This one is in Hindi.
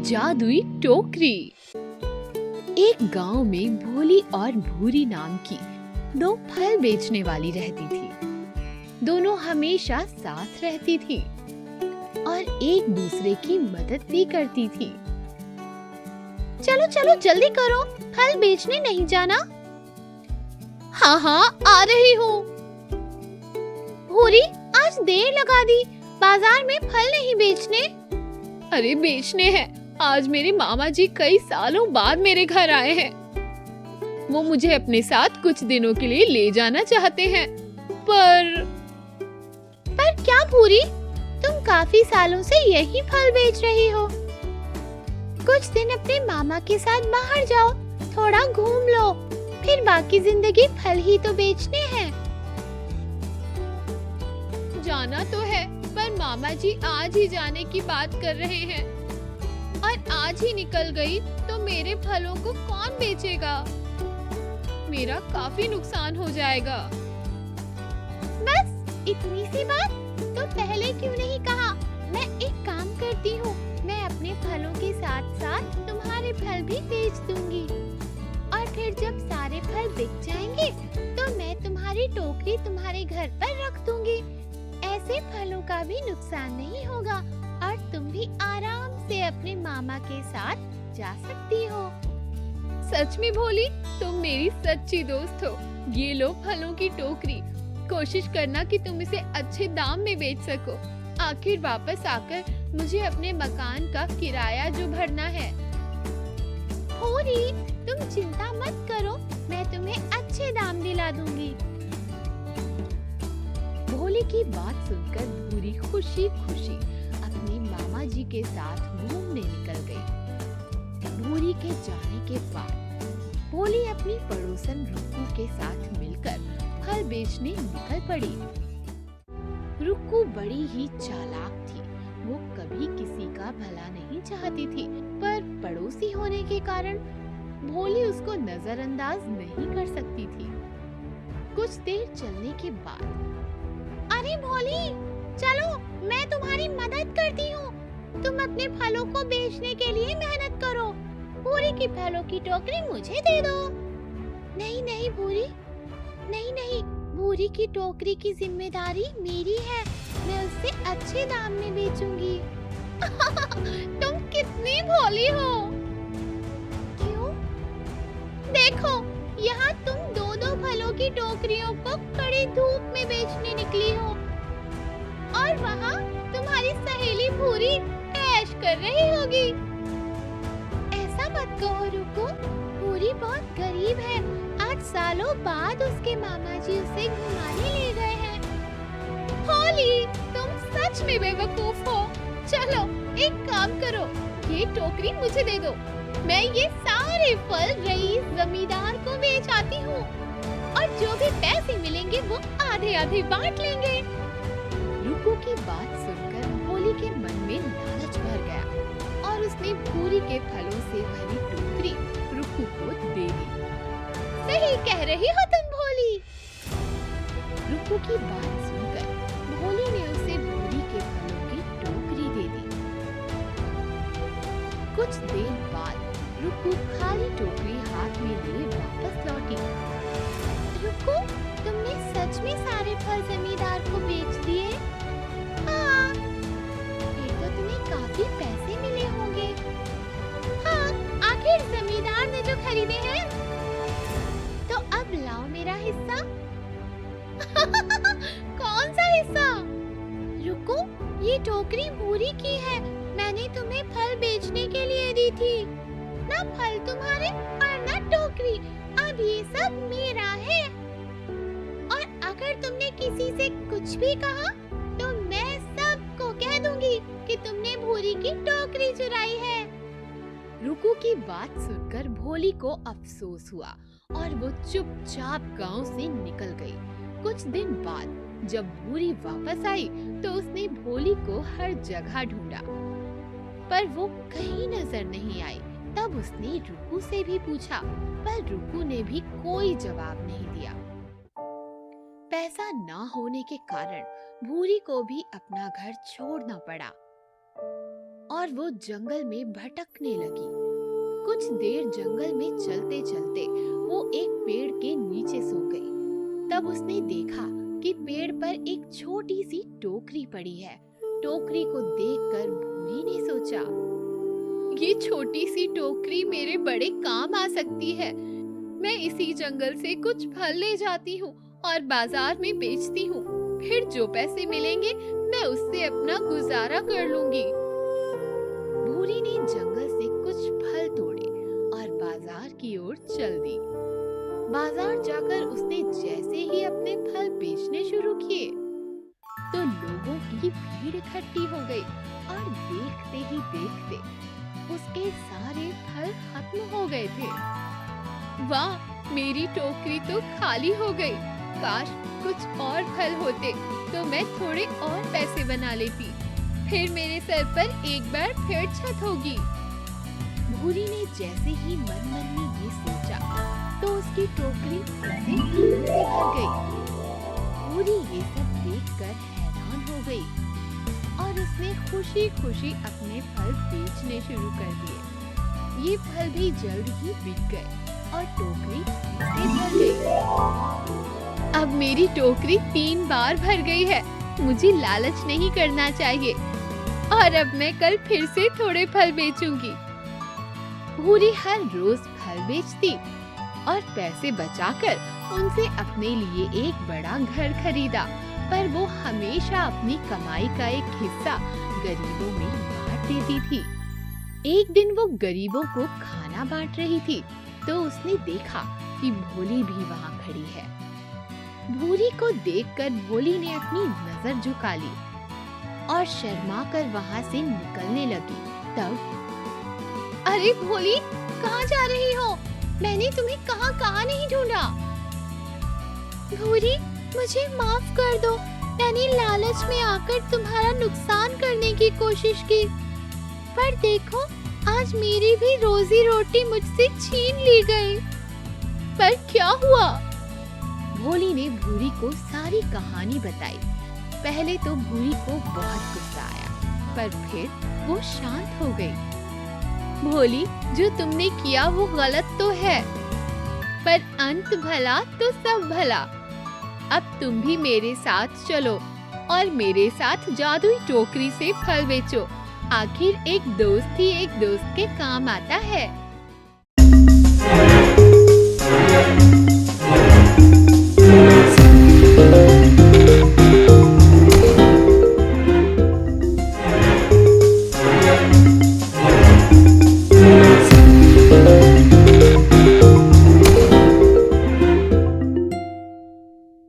जादुई टोकरी। एक गांव में भोली और भूरी नाम की दो फल बेचने वाली रहती थी। दोनों हमेशा साथ रहती थी और एक दूसरे की मदद भी करती थी। चलो चलो जल्दी करो, फल बेचने नहीं जाना? हाँ हाँ आ रही हूँ। भूरी, आज देर लगा दी, बाजार में फल नहीं बेचने? अरे बेचने हैं। आज मेरे मामा जी कई सालों बाद मेरे घर आए हैं। वो मुझे अपने साथ कुछ दिनों के लिए ले जाना चाहते हैं। पर क्या भूरी, तुम काफी सालों से यही फल बेच रही हो। कुछ दिन अपने मामा के साथ बाहर जाओ, थोड़ा घूम लो, फिर बाकी जिंदगी फल ही तो बेचने हैं। जाना तो है, पर मामा जी आज ही जाने की बात कर रहे हैं और आज ही निकल गई तो मेरे फलों को कौन बेचेगा? मेरा काफी नुकसान हो जाएगा। बस इतनी सी बात, तो पहले क्यों नहीं कहा? मैं एक काम करती हूँ, मैं अपने फलों के साथ साथ तुम्हारे फल भी बेच दूंगी और फिर जब सारे फल बिक जाएंगे तो मैं तुम्हारी टोकरी तुम्हारे घर पर रख दूंगी। ऐसे फलों का भी नुकसान नहीं होगा और तुम भी आराम से अपने मामा के साथ जा सकती हो। सच में भोली, तुम मेरी सच्ची दोस्त हो। ये लो फलों की टोकरी। कोशिश करना कि तुम इसे अच्छे दाम में बेच सको। आखिर वापस आकर मुझे अपने मकान का किराया जो भरना है। भोली, तुम चिंता मत करो, मैं तुम्हें अच्छे दाम दिला दूंगी। भोली की बात सुनकर भूरी खुशी खुशी अपने मामा जी के साथ घूमने निकल गई। भूरी के जाने के बाद भोली अपनी पड़ोसन रुक्कू के साथ मिलकर फल बेचने निकल पड़ी। रुक्कू बड़ी ही चालाक थी। वो कभी किसी का भला नहीं चाहती थी, पर पड़ोसी होने के कारण भोली उसको नजरअंदाज नहीं कर सकती थी। कुछ देर चलने के बाद, अरे भोली, चलो मैं तुम्हारी मदद करती हूँ। तुम अपने फलों को बेचने के लिए मेहनत करो। भूरी की फलों की टोकरी मुझे दे दो। नहीं नहीं भूरी, नहीं, भूरी की टोकरी की जिम्मेदारी मेरी है। मैं उससे अच्छे दाम में बेचूंगी। तुम कितनी भोली हो। क्यों? देखो, यहाँ तुम दो फलों की टोकरियों को कड़ी धूप में बेचने निकली हो और वहाँ तुम्हारी सहेली भूरी ऐश कर रही होगी। ऐसा मत कहो रुको, भूरी बहुत गरीब है। आज सालों बाद उसके मामा जी उसे घुमाने ले गए हैं। भोली, तुम सच में बेवकूफ हो। चलो एक काम करो, ये टोकरी मुझे दे दो। मैं ये सारे फल रईस जमींदार को बेच आती हूँ और जो भी पैसे मिलेंगे वो आधे आधे बांट लेंगे। रुक्कू की बात सुनकर भोली के मन में लालच भर गया और उसने भूरी के फलों से भरी टोकरी रुक्कू को दे दी। सही कह रही हो तुम भोली। रुक्कू की बात सुनकर भोली ने उसे भूरी के फलों की टोकरी दे दी। कुछ देर बाद रुक्कू खाली टोकरी हाथ में लिए वापस लौटी। रुक्कू, तुमने सच में सारे फल जमींदार को बेच दिए? हाँ। फिर तो तुम्हें काफी पैसे मिले होंगे। हाँ, आखिर जमींदार ने जो खरीदे हैं। तो अब लाओ मेरा हिस्सा। कौन सा हिस्सा? रुको, ये टोकरी भूरी की है। मैंने तुम्हें फल बेचने के लिए दी थी। ना फल तुम्हारे और ना टोकरी। अब ये सब मेरा है और अगर तुमने किसी से कुछ भी कहा तो मैं सबको कह दूंगी कि तुमने भूरी की टोकरी चुराई है। रुक्कू की बात सुनकर भोली को अफसोस हुआ और वो चुपचाप गांव से निकल गई। कुछ दिन बाद जब भूरी वापस आई तो उसने भोली को हर जगह ढूंढा, पर वो कहीं नजर नहीं आई। तब उसने रुक्कू से भी पूछा, पर रुक्कू ने भी कोई जवाब नहीं दिया। पैसा ना होने के कारण भूरी को भी अपना घर छोड़ना पड़ा। और वो जंगल में भटकने लगी। कुछ देर जंगल में चलते चलते वो एक पेड़ के नीचे सो गई। तब उसने देखा कि पेड़ पर एक छोटी सी टोकरी पड़ी है। टोकरी को देखकर भूरी ने सोचा, ये छोटी सी टोकरी मेरे बड़े काम आ सकती है। मैं इसी जंगल से कुछ फल ले जाती हूँ और बाजार में बेचती हूँ। फिर जो पैसे मिलेंगे मैं उससे अपना गुजारा कर लूंगी। भूरी ने जंगल से कुछ फल तोड़े और बाजार की ओर चल दी। बाजार जाकर उसने जैसे ही अपने फल बेचने शुरू किए तो लोगों की भीड़ इकट्ठी हो गई और देखते ही देखते उसके सारे फल खत्म हो गए थे। वाह, मेरी टोकरी तो खाली हो गई। काश कुछ और फल होते तो मैं थोड़े और पैसे बना लेती। फिर मेरे सर पर एक बार फिर छत होगी। भूरी ने जैसे ही मन में ये सोचा तो उसकी टोकरी से फलों से भर गई। भूरी ये सब देखकर हैरान हो गई और उसने खुशी खुशी अपने फल बेचने शुरू कर दिए। ये फल भी जल्द ही बिक गए और टोकरी से भर गई। अब मेरी टोकरी 3 बार भर गई है। मुझे लालच नहीं करना चाहिए और अब मैं कल फिर से थोड़े फल बेचूंगी। भूरी हर रोज फल बेचती और पैसे बचाकर उनसे अपने लिए एक बड़ा घर खरीदा, पर वो हमेशा अपनी कमाई का एक हिस्सा गरीबों में बांट देती थी। एक दिन वो गरीबों को खाना बांट रही थी तो उसने देखा कि भोली भी वहाँ खड़ी है। भूरी को देखकर भोली ने अपनी नजर झुका ली और शर्मा कर वहाँ से निकलने लगी। तब, अरे भोली, कहाँ जा रही हो? मैंने तुम्हें कहाँ नहीं ढूंढा। भूरी, मुझे माफ कर दो। मैंने लालच में आकर तुम्हारा नुकसान करने की कोशिश की, पर देखो आज मेरी भी रोजी रोटी मुझसे छीन ली गई। पर क्या हुआ? भोली ने भूरी को सारी कहानी बताई। पहले तो भूरी को बहुत गुस्सा आया, पर फिर वो शांत हो गई। भोली, जो तुमने किया वो गलत तो है, पर अंत भला तो सब भला। अब तुम भी मेरे साथ चलो और मेरे साथ जादुई टोकरी से फल बेचो। आखिर एक दोस्त ही एक दोस्त के काम आता है।